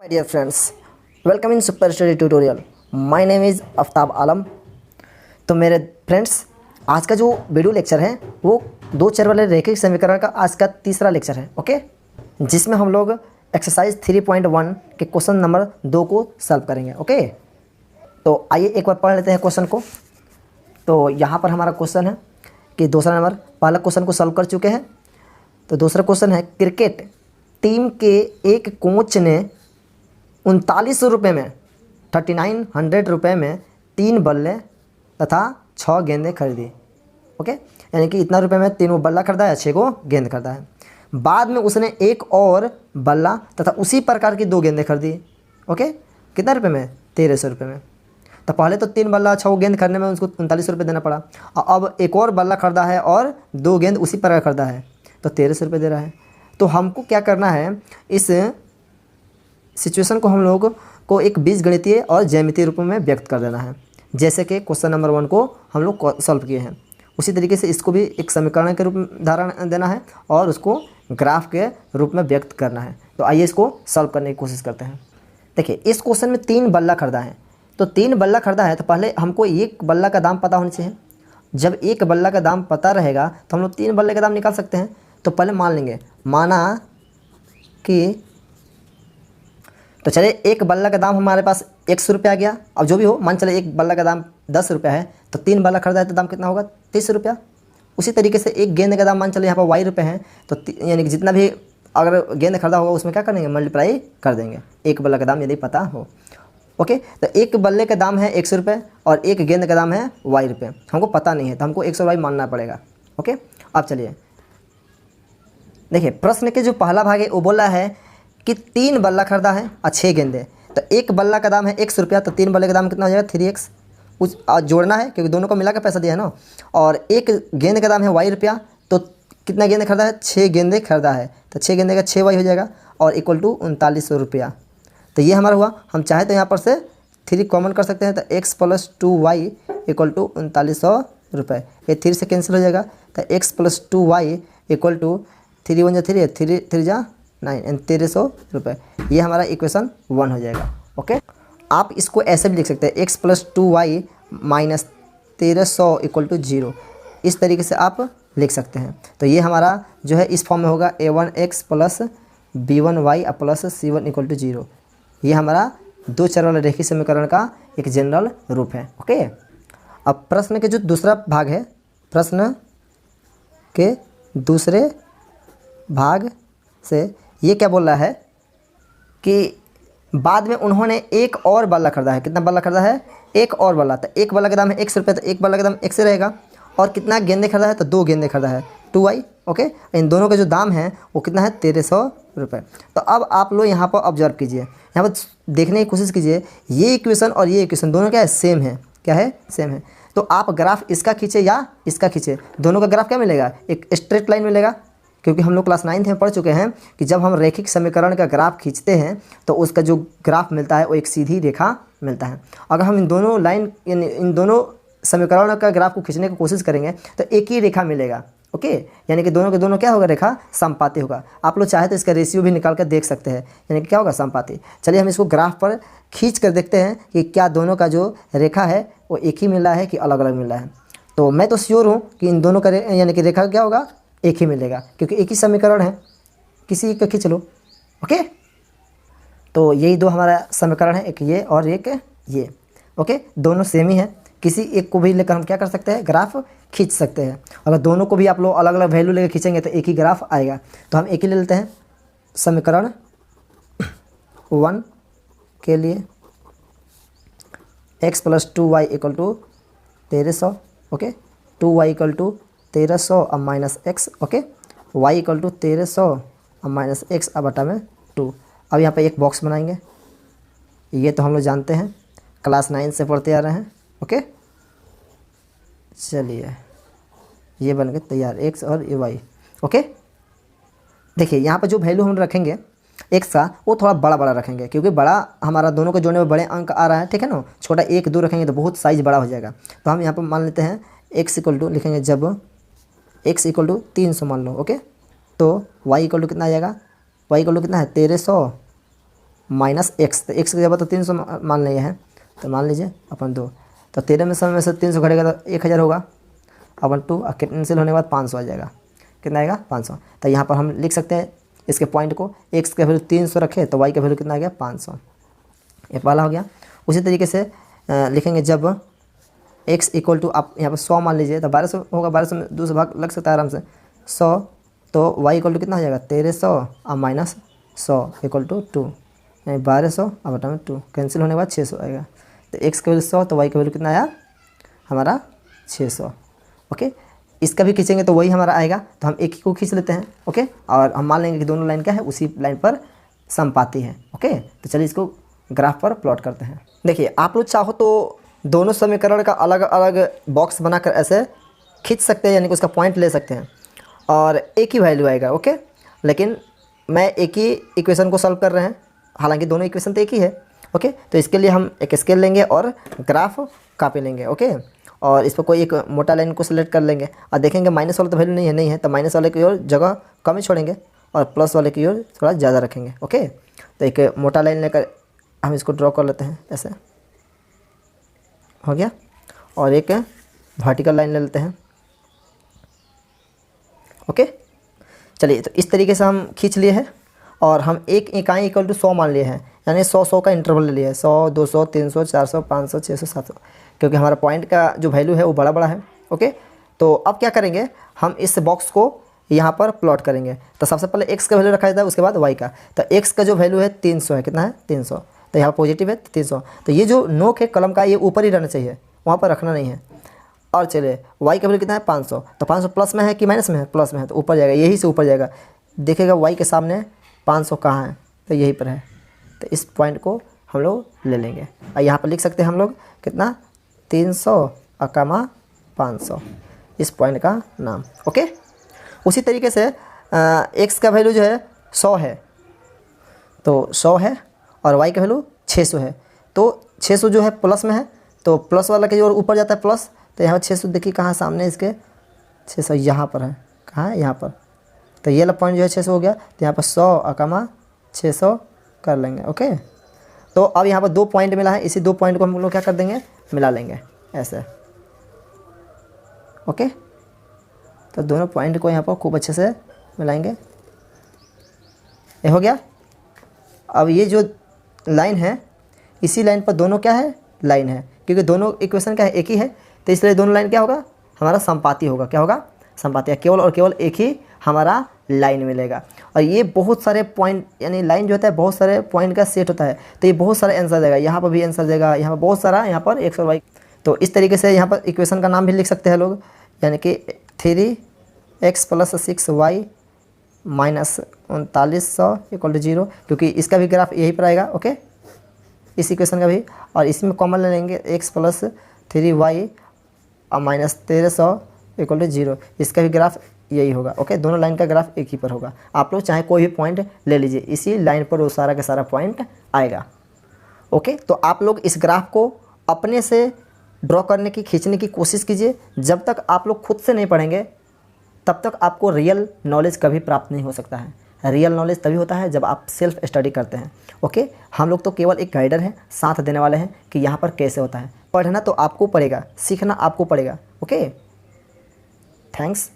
My dear friends, welcome in Super Study Tutorial. My name is Aftab आलम। तो मेरे friends, आज का जो वीडियो लेक्चर है वो दो चर वाले रैखिक समीकरण का आज का तीसरा लेक्चर है, ओके, जिसमें हम लोग एक्सरसाइज 3.1 के क्वेश्चन नंबर 2 को सॉल्व करेंगे, ओके। तो आइए एक बार पढ़ लेते हैं क्वेश्चन को। तो यहाँ पर हमारा क्वेश्चन है कि दूसरा नंबर, पहला क्वेश्चन को सॉल्व कर चुके हैं। तो दूसरा क्वेश्चन है, क्रिकेट टीम के एक कोच ने 3900 रुपये में 3900 रुपये में 3 बल्ले तथा 6 गेंदें खरीदी, ओके। यानी कि इतना रुपये में 3 बल्ला खरीदा है, 6 को गेंद खरीदा है। बाद में उसने एक और बल्ला तथा उसी प्रकार की 2 गेंदें खरीदी, ओके। कितना रुपये में? 1300 रुपये में। तो पहले तो 3 बल्ला 6 गेंद खरीदने में उसको 3900 रुपये देना पड़ा, और अब एक और बल्ला खरीदा है और 2 गेंद उसी प्रकार खरीदा है, तो 1300 रुपये दे रहा है। तो हमको क्या करना है, इस सिचुएशन को हम लोग को एक बीजगणितीय और ज्यामितीय रूप में व्यक्त कर देना है, जैसे कि क्वेश्चन नंबर 1 को हम लोग सॉल्व किए हैं। उसी तरीके से इसको भी एक समीकरण के रूप में धारण देना है और उसको ग्राफ के रूप में व्यक्त करना है। तो आइए इसको सॉल्व करने की कोशिश करते हैं। देखिए, इस क्वेश्चन में 3 बल्ला खरीदा है। तो 3 बल्ला खरीदा है तो पहले हमको एक बल्ला का दाम पता होना चाहिए। जब एक बल्ला का दाम पता रहेगा तो हम लोग 3 बल्ले का दाम निकाल सकते हैं। तो पहले मान लेंगे, माना कि, तो चलिए एक बल्ला का दाम हमारे पास 100 रुपया आ गया। अब जो भी हो, मान चले एक बल्ला का दाम 10 रुपया है, तो 3 बल्ला खरीदा है तो दाम कितना होगा? 30 रुपया। उसी तरीके से एक गेंद का दाम मान चले यहाँ पर y रुपये हैं, तो यानी कि जितना भी अगर गेंद खरीदा होगा उसमें क्या करेंगे? मल्टीप्लाई कर देंगे, एक बल्ला का दाम यदि पता हो, ओके। तो एक बल्ले का दाम है 100 रुपये और एक गेंद का दाम है y रुपये। हमको पता नहीं है तो हमको 100 y मानना पड़ेगा, ओके। अब चलिए देखिए, प्रश्न के जो पहला भाग है वो बोला है कि 3 बल्ला खरीदा है और 6 गेंदे। तो एक बल्ला का दाम है 100 रुपया, तो 3 बल्ले का दाम कितना हो जाएगा? 3x। उस जोड़ना है क्योंकि दोनों को मिला के पैसा दिया है ना। और एक गेंद का दाम है y रुपया, तो कितना गेंद खरीदा है? 6 गेंदे खरीदा है, तो 6 गेंदे का 6y हो जाएगा और इक्वल टू 3900 रुपया। तो ये हमारा हुआ। हम चाहे तो यहाँ पर से 3 कॉमन कर सकते हैं, तो x + 2y इक्वल टू 3900 रुपये। ये 3 से कैंसिल हो जाएगा, तो x + 2y equal to 3 × 1 = 3, 3 × 3 = 9 and 1300 रुपये। ये हमारा इक्वेशन 1 हो जाएगा, ओके। आप इसको ऐसे भी लिख सकते हैं, x + 2y - 1300 इक्वल टू 0। इस तरीके से आप लिख सकते हैं। तो ये हमारा जो है इस फॉर्म में होगा a1x + b1y + c1 equal to 0। ये हमारा 2 चर वाले रैखिक समीकरण का एक जनरल रूप है, ओके। अब प्रश्न के जो दूसरा भाग है, प्रश्न के दूसरे भाग से ये क्या बोल रहा है कि बाद में उन्होंने एक और बल्ला खरीदा है। कितना बल्ला खरीदा है? एक और बल्ला। तो एक बल्ला का दाम है 100 रुपये, तो एक बल्ला का दाम 1 से रहेगा। और कितना गेंदे खरीदा है? तो 2 गेंदे खरीदा है, 2y, ओके। इन दोनों का जो दाम है वो कितना है? 1300 रुपये। तो अब आप लोग यहाँ पर ऑब्जर्व कीजिए, यहाँ पर देखने की कोशिश कीजिए, ये इक्वेशन और ये इक्वेशन दोनों क्या है? सेम है। क्या है? सेम है। तो आप ग्राफ इसका खींचे या इसका खींचे, दोनों का ग्राफ क्या मिलेगा? एक स्ट्रेट लाइन मिलेगा। क्योंकि हम लोग क्लास 9th में पढ़ चुके हैं कि जब हम रैखिक समीकरण का ग्राफ खींचते हैं तो उसका जो ग्राफ मिलता है वो एक सीधी रेखा मिलता है। अगर हम इन दोनों समीकरणों का ग्राफ को खींचने की कोशिश करेंगे तो एक ही रेखा मिलेगा, ओके। यानी कि दोनों के दोनों क्या होगा? रेखा समपाती होगा। आप लोग चाहे तो इसका रेशियो भी निकाल कर देख सकते हैं, यानी कि क्या होगा? समपाती। चलिए हम इसको ग्राफ पर खींच कर देखते हैं कि क्या दोनों का जो रेखा है वो एक ही मिल रहा है कि अलग अलग मिल रहा है। तो मैं तो श्योर हूँ कि इन दोनों का यानी कि रेखा क्या होगा? एक ही मिलेगा, क्योंकि एक ही समीकरण है, किसी का खींच लो, ओके। तो यही 2 हमारा समीकरण है, एक ये और एक ये, ओके। दोनों सेम ही है। किसी एक को भी लेकर हम क्या कर सकते हैं? ग्राफ खींच सकते हैं। अगर दोनों को भी आप लोग अलग अलग वैल्यू लेकर खींचेंगे तो एक ही ग्राफ आएगा। तो हम एक ही ले लेते हैं। समीकरण 1 के लिए x + 2y equal to 1300, okay. 2y equal to 1300 अब -x, okay. y equal to 1300 अब -x अब बटा में 2। अब यहाँ पे एक बॉक्स बनाएंगे। ये तो हम लोग जानते हैं, क्लास 9 से पढ़ते आ रहे हैं, ओके। चलिए ये बन गए तैयार, x और ये y, ओके। देखिए यहाँ पे जो वैल्यू हम रखेंगे x का, वो थोड़ा बड़ा बड़ा रखेंगे, क्योंकि बड़ा हमारा दोनों को जोड़ने में बड़े अंक आ रहा है, ठीक है ना। छोटा 1 2 रखेंगे तो बहुत साइज बड़ा हो जाएगा। तो हम यहाँ पर मान लेते हैं x इक्वल टू लिखेंगे, जब x इक्वल टू 300 मान लो, ओके। तो y इक्वल टू कितना आ जाएगा? y इक्वल टू कितना है? 1300 माइनस एक्स, तो एक्स की जगह तो 300 मान लिया है, तो मान लीजिए अपन 2, तो 13 में से 300 घटेगा तो 1000 होगा अपन 2, कैंसिल होने के बाद 500 आ जाएगा। कितना आएगा 500। तो यहाँ पर हम लिख सकते हैं इसके पॉइंट को, एक्स का वैल्यू 300 रखे तो वाई का वैल्यू कितना आ गया 500, ये वाला हो गया। उसी तरीके से लिखेंगे जब x इक्वल टू, आप यहाँ पर 100 मान लीजिए तो 1200 होगा, 1200 में 2 से भाग लग सकता है आराम से 100, तो y इक्वल टू कितना हो जाएगा 1300 और माइनस 100 इक्वल टू 2, यानी 1200 और बटा में 2, कैंसिल होने के बाद 600 आएगा। तो x का वैल्यू 100 तो y का वैल्यू कितना आया हमारा 600। ओके, इसका भी खींचेंगे तो वही हमारा आएगा, तो हम एक ही को खींच लेते हैं। ओके, और हम मान लेंगे कि दोनों लाइन क्या है, उसी लाइन पर समपाती है। ओके, तो चलिए इसको ग्राफ पर प्लॉट करते हैं। देखिए आप लोग चाहो तो दोनों समीकरण का अलग अलग बॉक्स बनाकर ऐसे खींच सकते हैं, यानी कि उसका पॉइंट ले सकते हैं और एक ही वैल्यू आएगा। ओके, लेकिन मैं एक ही इक्वेशन को सॉल्व कर रहे हैं, हालांकि दोनों इक्वेशन तो एक ही है। ओके, तो इसके लिए हम एक स्केल लेंगे और ग्राफ कॉपी लेंगे। ओके, और इस पर कोई एक मोटा लाइन को सिलेक्ट कर लेंगे और देखेंगे माइनस वाला तो वैल्यू नहीं है, तो माइनस वाले की ओर जगह कम ही छोड़ेंगे और प्लस वाले की ओर थोड़ा ज़्यादा रखेंगे। ओके, तो एक मोटा लाइन लेकर हम इसको ड्रॉ कर लेते हैं, ऐसे हो गया, और एक वर्टिकल लाइन ले लेते हैं। ओके, चलिए तो इस तरीके से हम खींच लिए हैं और हम एक इकाई इक्वल टू 100 मान लिए हैं, यानी 100 का इंटरवल ले लिया है, 100 200 300 400 500 600 700, क्योंकि हमारा पॉइंट का जो वैल्यू है वो बड़ा बड़ा है। ओके, तो अब क्या करेंगे, हम इस बॉक्स को यहाँ पर प्लॉट करेंगे। तो सबसे पहले x का वैल्यू रखा जाता है, उसके बाद y का। तो x का जो वैल्यू है 300 है, कितना है 300, तो यहाँ पॉजिटिव है 300, तो ये जो नोक है कलम का ये ऊपर ही रहना चाहिए, वहाँ पर रखना नहीं है। और चलिए y का वैल्यू कितना है 500, तो 500 प्लस में है कि माइनस में है, प्लस में है, तो ऊपर जाएगा, यही से ऊपर जाएगा। देखिएगा y के सामने 500 कहाँ है, तो यहीं पर है, तो इस पॉइंट को हम लोग ले लेंगे और यहाँ पर लिख सकते हैं हम लोग कितना 300 अकामा 500, इस पॉइंट का नाम। ओके, उसी तरीके से x का वैल्यू जो है 100 है, तो 100 है और y का वैल्यू 600 है, तो 600 जो है प्लस में है, तो प्लस वाला के जो ऊपर जाता है प्लस, तो यहाँ 600 देखिए कहाँ सामने इसके 600 यहाँ पर है, कहाँ है यहाँ पर, तो ये वाला पॉइंट जो है 600 हो गया, तो यहाँ पर 100 अकामा 600 कर लेंगे। ओके, तो अब यहाँ पर 2 पॉइंट मिला है, इसी 2 पॉइंट को हम लोग क्या कर देंगे, मिला लेंगे ऐसे। ओके, तो दोनों पॉइंट को यहाँ पर खूब अच्छे से मिलाएंगे, ये हो गया। अब ये जो लाइन है, इसी लाइन पर दोनों क्या है, लाइन है, क्योंकि दोनों इक्वेशन क्या है, एक ही है, तो इसलिए दोनों लाइन क्या होगा, हमारा समपाती होगा। क्या होगा, समपाती, केवल और केवल एक ही हमारा लाइन मिलेगा। और ये बहुत सारे पॉइंट, यानी लाइन जो होता है बहुत सारे पॉइंट का सेट होता है, तो ये बहुत सारे आंसर देगा, यहाँ पर भी आंसर देगा, यहाँ पर बहुत सारा, यहाँ पर x और y। तो इस तरीके से यहाँ पर इक्वेशन का नाम भी लिख सकते हैं लोग, यानी कि 3x + 6y minus 3900 equal to 0, क्योंकि इसका भी ग्राफ यही पर आएगा। ओके, इस इक्वेशन का भी, और इसमें कॉमन ले लेंगे x + 3y minus 1300 equal to 0, इसका भी ग्राफ यही होगा। ओके, दोनों लाइन का ग्राफ एक ही पर होगा। आप लोग चाहे कोई भी पॉइंट ले लीजिए, इसी लाइन पर वो सारा का सारा पॉइंट आएगा। ओके, तो आप लोग इस ग्राफ को अपने से ड्रॉ करने की, खींचने की कोशिश कीजिए। जब तक आप लोग खुद से नहीं पढ़ेंगे तब तक आपको रियल नॉलेज कभी प्राप्त नहीं हो सकता है। रियल नॉलेज तभी होता है जब आप सेल्फ स्टडी करते हैं। ओके, हम लोग तो केवल एक गाइडर हैं, साथ देने वाले हैं कि यहाँ पर कैसे होता है। पढ़ना तो आपको पड़ेगा, सीखना आपको पड़ेगा। Okay, thanks.